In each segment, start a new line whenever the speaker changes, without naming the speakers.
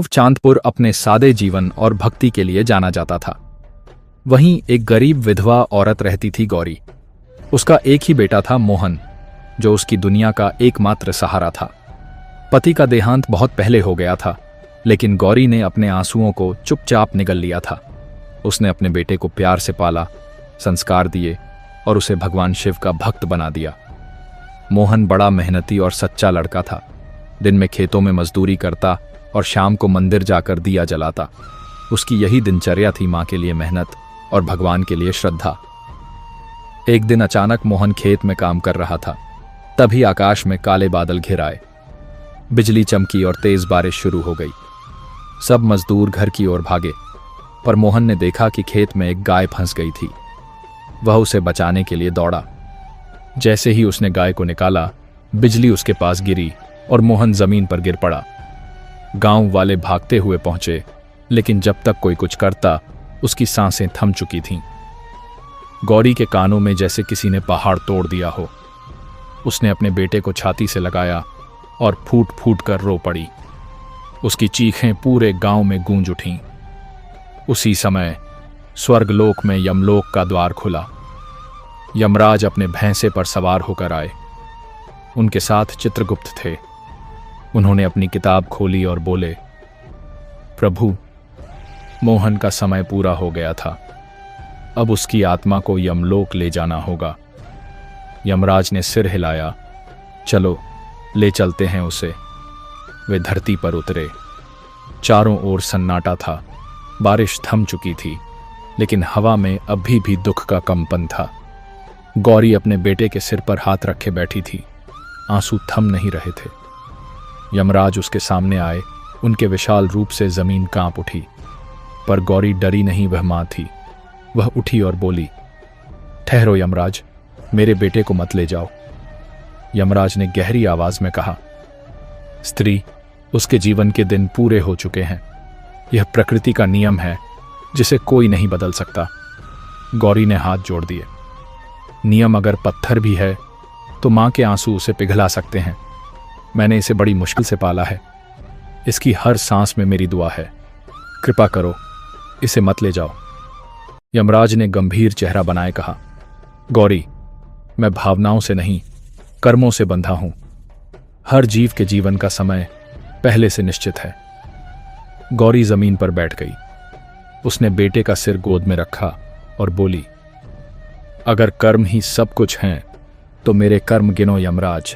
चांदपुर अपने सादे जीवन और भक्ति के लिए जाना जाता था। वहीं एक गरीब विधवा औरत रहती थी, गौरी। उसका एक ही बेटा था, मोहन, जो उसकी दुनिया का एकमात्र सहारा था। पति का देहांत बहुत पहले हो गया था, लेकिन गौरी ने अपने आंसुओं को चुपचाप निगल लिया था। उसने अपने बेटे को प्यार से पाला, संस्कार दिए और उसे भगवान शिव का भक्त बना दिया। मोहन बड़ा मेहनती और सच्चा लड़का था। दिन में खेतों में मजदूरी करता और शाम को मंदिर जाकर दिया जलाता। उसकी यही दिनचर्या थी, मां के लिए मेहनत और भगवान के लिए श्रद्धा। एक दिन अचानक मोहन खेत में काम कर रहा था, तभी आकाश में काले बादल घिर आए। बिजली चमकी और तेज बारिश शुरू हो गई। सब मजदूर घर की ओर भागे, पर मोहन ने देखा कि खेत में एक गाय फंस गई थी। वह उसे बचाने के लिए दौड़ा। जैसे ही उसने गाय को निकाला, बिजली उसके पास गिरी और मोहन जमीन पर गिर पड़ा। गांव वाले भागते हुए पहुंचे, लेकिन जब तक कोई कुछ करता, उसकी सांसें थम चुकी थीं। गौरी के कानों में जैसे किसी ने पहाड़ तोड़ दिया हो। उसने अपने बेटे को छाती से लगाया और फूट फूट कर रो पड़ी। उसकी चीखें पूरे गांव में गूंज उठीं। उसी समय स्वर्गलोक में यमलोक का द्वार खुला। यमराज अपने भैंसे पर सवार होकर आए। उनके साथ चित्रगुप्त थे। उन्होंने अपनी किताब खोली और बोले, प्रभु, मोहन का समय पूरा हो गया था। अब उसकी आत्मा को यमलोक ले जाना होगा। यमराज ने सिर हिलाया, चलो ले चलते हैं उसे। वे धरती पर उतरे। चारों ओर सन्नाटा था। बारिश थम चुकी थी, लेकिन हवा में अभी भी दुख का कंपन था। गौरी अपने बेटे के सिर पर हाथ रखे बैठी थी। आंसू थम नहीं रहे थे। यमराज उसके सामने आए। उनके विशाल रूप से जमीन कांप उठी, पर गौरी डरी नहीं, वह मां थी। वह उठी और बोली, ठहरो यमराज, मेरे बेटे को मत ले जाओ। यमराज ने गहरी आवाज में कहा, स्त्री, उसके जीवन के दिन पूरे हो चुके हैं। यह प्रकृति का नियम है, जिसे कोई नहीं बदल सकता। गौरी ने हाथ जोड़ दिए। नियम अगर पत्थर भी है, तो मां के आंसू उसे पिघला सकते हैं। मैंने इसे बड़ी मुश्किल से पाला है। इसकी हर सांस में मेरी दुआ है। कृपा करो, इसे मत ले जाओ। यमराज ने गंभीर चेहरा बनाए कहा, गौरी, मैं भावनाओं से नहीं, कर्मों से बंधा हूं। हर जीव के जीवन का समय पहले से निश्चित है। गौरी जमीन पर बैठ गई। उसने बेटे का सिर गोद में रखा और बोली, अगर कर्म ही सब कुछ हैं, तो मेरे कर्म गिनो यमराज।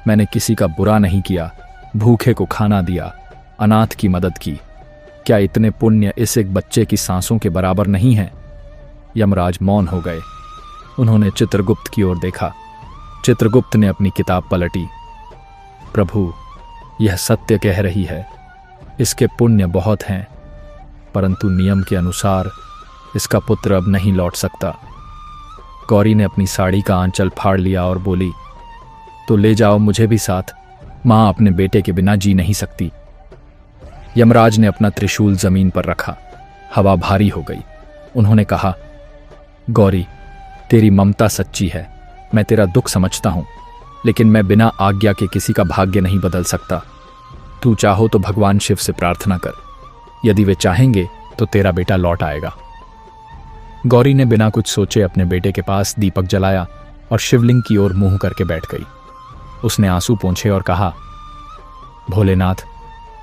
मैंने किसी का बुरा नहीं किया, भूखे को खाना दिया, अनाथ की मदद की। क्या इतने पुण्य इस एक बच्चे की सांसों के बराबर नहीं हैं? यमराज मौन हो गए। उन्होंने चित्रगुप्त की ओर देखा। चित्रगुप्त ने अपनी किताब पलटी। प्रभु, यह सत्य कह रही है। इसके पुण्य बहुत हैं, परंतु नियम के अनुसार इसका पुत्र अब नहीं लौट सकता। गौरी ने अपनी साड़ी का आंचल फाड़ लिया और बोली, तो ले जाओ मुझे भी साथ। मां अपने बेटे के बिना जी नहीं सकती। यमराज ने अपना त्रिशूल जमीन पर रखा। हवा भारी हो गई। उन्होंने कहा, गौरी, तेरी ममता सच्ची है। मैं तेरा दुख समझता हूं, लेकिन मैं बिना आज्ञा के किसी का भाग्य नहीं बदल सकता। तू चाहो तो भगवान शिव से प्रार्थना कर। यदि वे चाहेंगे तो तेरा बेटा लौट आएगा। गौरी ने बिना कुछ सोचे अपने बेटे के पास दीपक जलाया और शिवलिंग की ओर मुंह करके बैठ गई। उसने आंसू पोंछे और कहा, भोलेनाथ,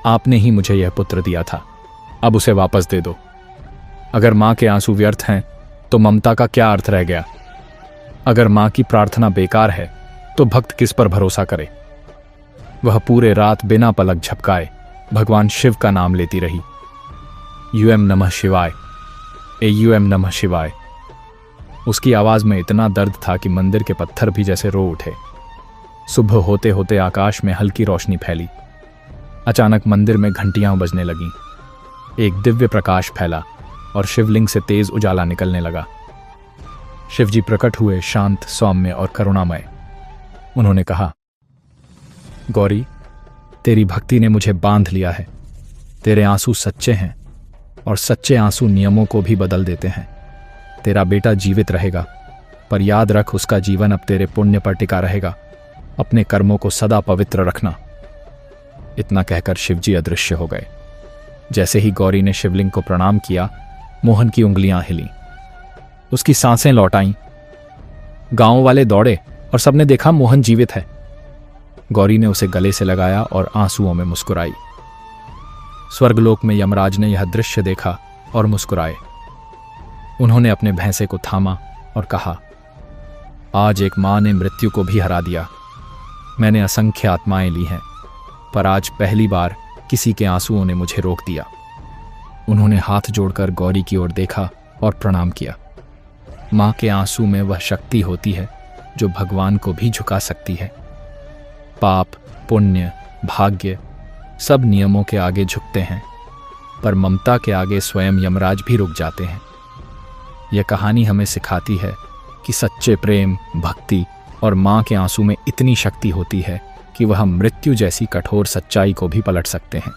आपने ही मुझे यह पुत्र दिया था, अब उसे वापस दे दो। अगर मां के आंसू व्यर्थ हैं, तो ममता का क्या अर्थ रह गया? अगर मां की प्रार्थना बेकार है, तो भक्त किस पर भरोसा करे? वह पूरे रात बिना पलक झपकाए भगवान शिव का नाम लेती रही। यूएम नमः शिवाय, एयूएम नमः शिवाय। उसकी आवाज में इतना दर्द था कि मंदिर के पत्थर भी जैसे रो उठे। सुबह होते होते आकाश में हल्की रोशनी फैली। अचानक मंदिर में घंटियां बजने लगीं। एक दिव्य प्रकाश फैला और शिवलिंग से तेज उजाला निकलने लगा। शिवजी प्रकट हुए, शांत, सौम्य और करुणामय। उन्होंने कहा, गौरी, तेरी भक्ति ने मुझे बांध लिया है। तेरे आंसू सच्चे हैं और सच्चे आंसू नियमों को भी बदल देते हैं। तेरा बेटा जीवित रहेगा, पर याद रख, उसका जीवन अब तेरे पुण्य पर टिका रहेगा। अपने कर्मों को सदा पवित्र रखना। इतना कहकर शिवजी अदृश्य हो गए। जैसे ही गौरी ने शिवलिंग को प्रणाम किया, मोहन की उंगलियां हिलीं, उसकी सांसें लौट आईं। गांव वाले दौड़े और सबने देखा मोहन जीवित है। गौरी ने उसे गले से लगाया और आंसुओं में मुस्कुराई। स्वर्गलोक में यमराज ने यह दृश्य देखा और मुस्कुराए। उन्होंने अपने भैंसे को थामा और कहा, आज एक मां ने मृत्यु को भी हरा दिया। मैंने असंख्य आत्माएं ली हैं, पर आज पहली बार किसी के आंसुओं ने मुझे रोक दिया। उन्होंने हाथ जोड़कर गौरी की ओर देखा और प्रणाम किया। मां के आंसू में वह शक्ति होती है जो भगवान को भी झुका सकती है। पाप, पुण्य, भाग्य सब नियमों के आगे झुकते हैं, पर ममता के आगे स्वयं यमराज भी रुक जाते हैं। यह कहानी हमें सिखाती है कि सच्चे प्रेम, भक्ति और मां के आंसू में इतनी शक्ति होती है कि वह मृत्यु जैसी कठोर सच्चाई को भी पलट सकते हैं।